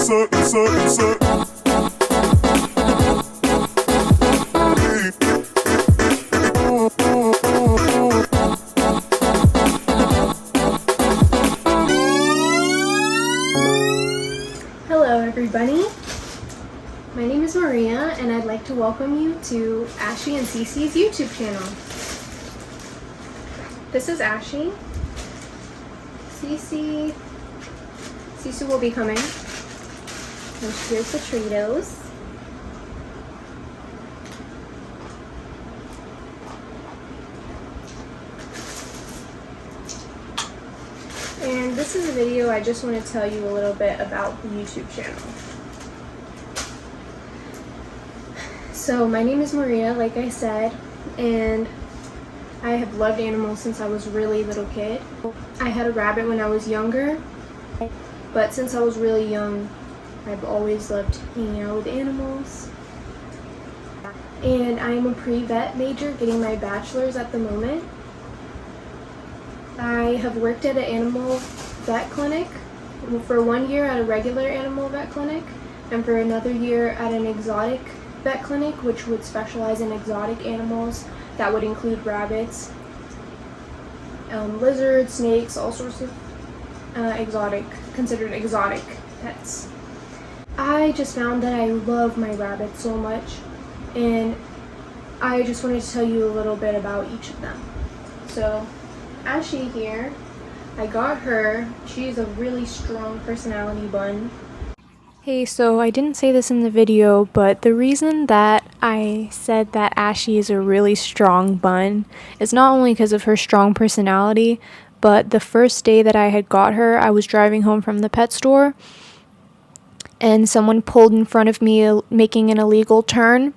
Hello everybody, my name is Maria and I'd like to welcome you to Ashy and Cece's YouTube channel. This is Ashy. Cece will be coming. And here's the Tritos. And this is a video I just want to tell you a little bit about the YouTube channel. So my name is Maria, like I said, and I have loved animals since I was a really little kid. I had a rabbit when I was younger, but since I was really young, I've always loved hanging out with animals. And I am a pre-vet major getting my bachelor's at the moment. I have worked at an animal vet clinic for 1 year at a regular animal vet clinic and for another year at an exotic vet clinic, which would specialize in exotic animals. That would include rabbits, lizards, snakes, all sorts of considered exotic pets. I just found that I love my rabbits so much, and I just wanted to tell you a little bit about each of them. So Ashy here, I got her. She's a really strong personality bun. Hey, so I didn't say this in the video, but the reason that I said that Ashy is a really strong bun is not only because of her strong personality, but the first day that I had got her, I was driving home from the pet store, and someone pulled in front of me making an illegal turn,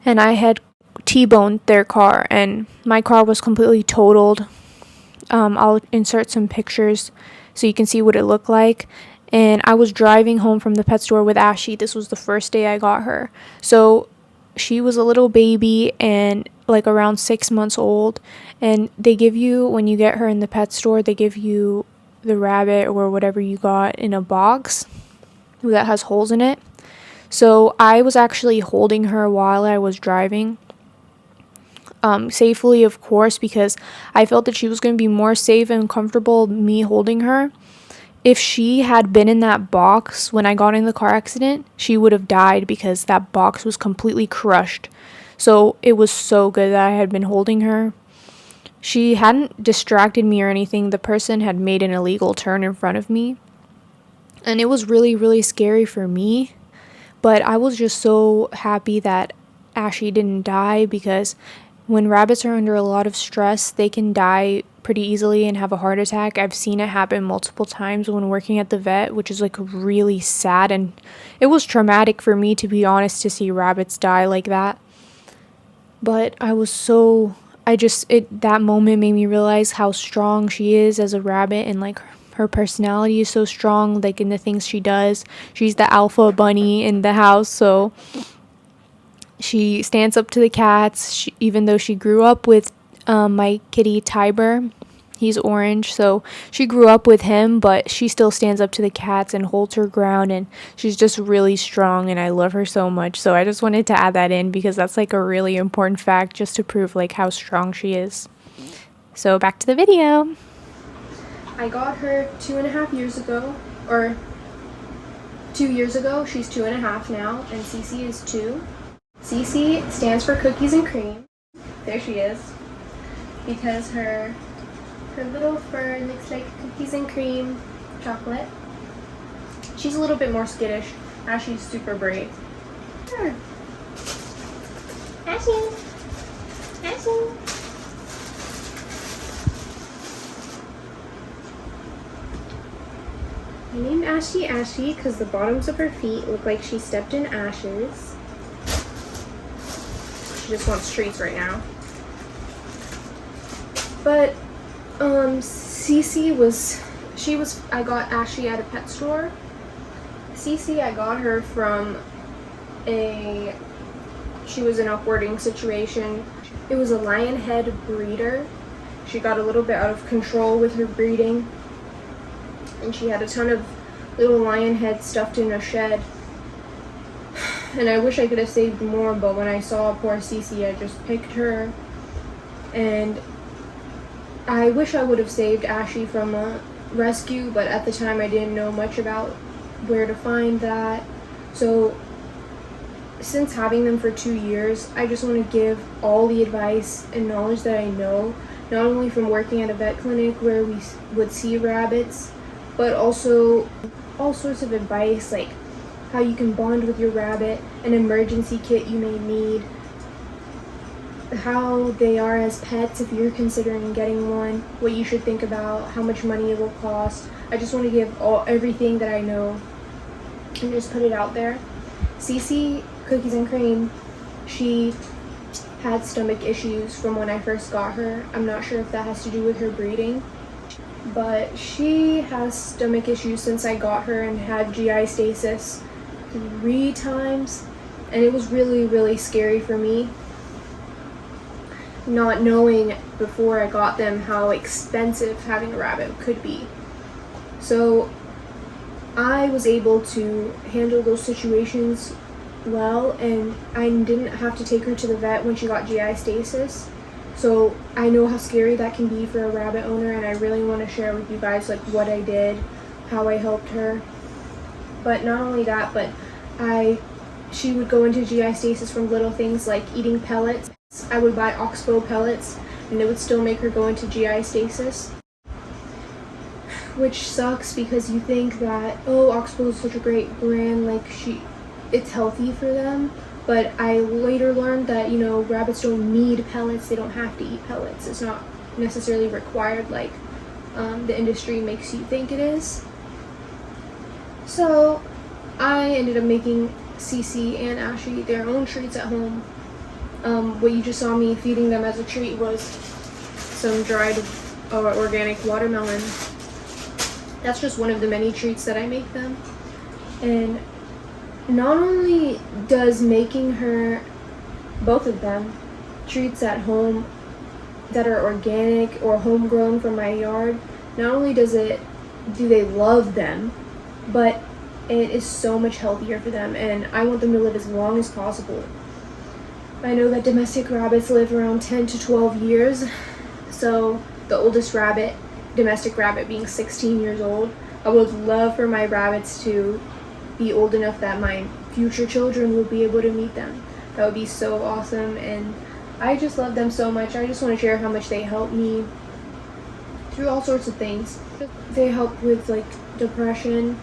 and I had T-boned their car, and my car was completely totaled. I'll insert some pictures so you can see what it looked like. And I was driving home from the pet store with Ashy. This was the first day I got her. So she was a little baby and like around 6 months old. And they give you, when you get her in the pet store, they give you the rabbit or whatever you got in a box that has holes in it. So I was actually holding her while I was driving. Safely, of course, because I felt that she was going to be more safe and comfortable me holding her. If she had been in that box when I got in the car accident, she would have died because that box was completely crushed. So it was so good that I had been holding her. She hadn't distracted me or anything. The person had made an illegal turn in front of me. And it was really, really scary for me. But I was just so happy that Ashy didn't die, because when rabbits are under a lot of stress, they can die pretty easily and have a heart attack. I've seen it happen multiple times when working at the vet, which is like really sad, and it was traumatic for me, to be honest, to see rabbits die like that. But I was so, that moment made me realize how strong she is as a rabbit, and like her personality is so strong, like in the things she does. She's the alpha bunny in the house, so she stands up to the cats, even though she grew up with my kitty Tiber. He's orange, so she grew up with him, but she still stands up to the cats and holds her ground, and she's just really strong, and I love her so much. So I just wanted to add that in because that's like a really important fact, just to prove like how strong she is. So back to the video. I got her 2.5 years ago, or 2 years ago. She's 2.5 now, and Cece is 2. Cece stands for cookies and cream. There she is. Because her little fur looks like cookies and cream chocolate. She's a little bit more skittish. Ashy's super brave. Sure. Ashy. Ashy. I named Ashy because the bottoms of her feet look like she stepped in ashes. She just wants treats right now. But Cece I got Ashy at a pet store. Cece, I got her from she was in a hoarding situation. It was a lion head breeder. She got a little bit out of control with her breeding, and she had a ton of little lion head stuffed in a shed. And I wish I could have saved more, but when I saw poor Cece, I just picked her. And I wish I would have saved Ashy from a rescue, but at the time I didn't know much about where to find that. So since having them for 2 years, I just want to give all the advice and knowledge that I know, not only from working at a vet clinic where we would see rabbits, but also all sorts of advice like how you can bond with your rabbit, an emergency kit you may need, how they are as pets if you're considering getting one, what you should think about, how much money it will cost. I just want to give everything that I know and just put it out there. Cece, Cookies and Cream, she had stomach issues from when I first got her. I'm not sure if that has to do with her breeding, but she has stomach issues since I got her and had GI stasis 3 times, and it was really, really scary for me, not knowing before I got them how expensive having a rabbit could be. So I was able to handle those situations well, and I didn't have to take her to the vet when she got GI stasis. So I know how scary that can be for a rabbit owner, and I really want to share with you guys like what I did, how I helped her. But not only that, but she would go into GI stasis from little things like eating pellets. I would buy Oxbow pellets and it would still make her go into GI stasis, which sucks because you think that, oh, Oxbow is such a great brand, like it's healthy for them. But I later learned that, you know, rabbits don't need pellets, they don't have to eat pellets. It's not necessarily required like the industry makes you think it is. So I ended up making Cece and Ashy their own treats at home. What you just saw me feeding them as a treat was some dried organic watermelon. That's just one of the many treats that I make them. And not only does making her, both of them, treats at home that are organic or homegrown from my yard, not only do they love them, but it is so much healthier for them, and I want them to live as long as possible. I know that domestic rabbits live around 10 to 12 years, so the oldest domestic rabbit being 16 years old. I would love for my rabbits to be old enough that my future children will be able to meet them. That would be so awesome, and I just love them so much. I just want to share how much they help me through all sorts of things. They help with like depression.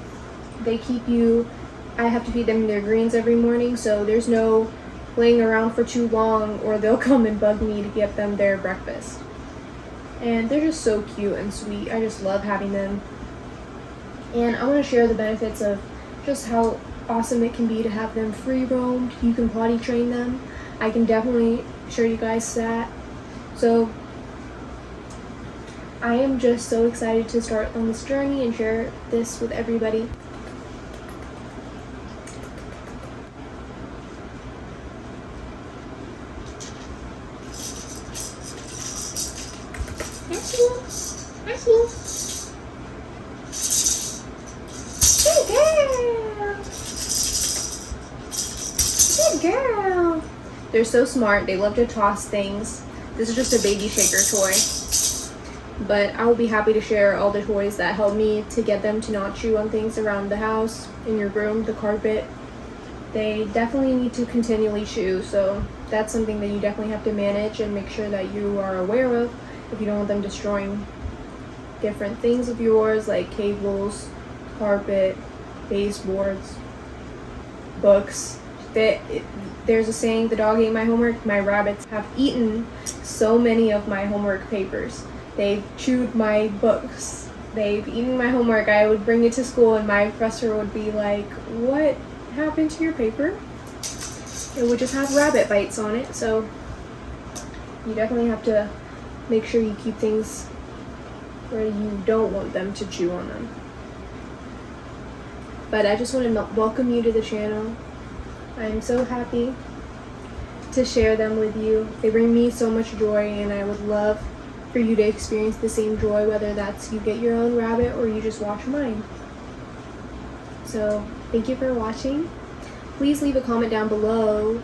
They keep you, I have to feed them their greens every morning, so there's no laying around for too long or they'll come and bug me to get them their breakfast. And they're just so cute and sweet. I just love having them. And I want to share the benefits of just how awesome it can be to have them free roamed. You can potty train them. I can definitely show you guys that. So I am just so excited to start on this journey and share this with everybody. Good girl. Good girl. They're so smart. They love to toss things. This is just a baby shaker toy. But I will be happy to share all the toys that help me to get them to not chew on things around the house, in your room, the carpet. They definitely need to continually chew, so that's something that you definitely have to manage and make sure that you are aware of if you don't want them destroying different things of yours like cables, carpet, baseboards, books. There's a saying, the dog ate my homework. My rabbits have eaten so many of my homework papers. They've chewed my books. They've eaten my homework. I would bring it to school and my professor would be like, what happened to your paper? It would just have rabbit bites on it. So you definitely have to make sure you keep things where you don't want them to chew on them. But I just want to welcome you to the channel. I'm so happy to share them with you. They bring me so much joy, and I would love for you to experience the same joy, whether that's you get your own rabbit or you just watch mine. So thank you for watching. Please leave a comment down below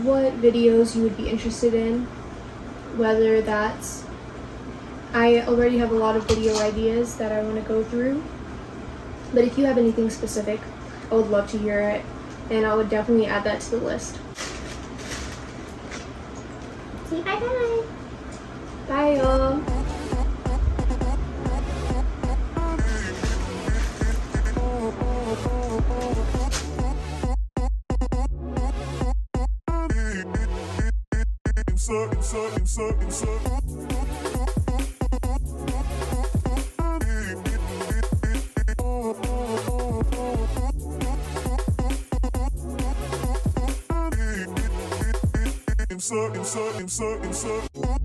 what videos you would be interested in, whether that's, I already have a lot of video ideas that I want to go through, but if you have anything specific, I would love to hear it, and I would definitely add that to the list. Say bye-bye. Bye, y'all. Insert.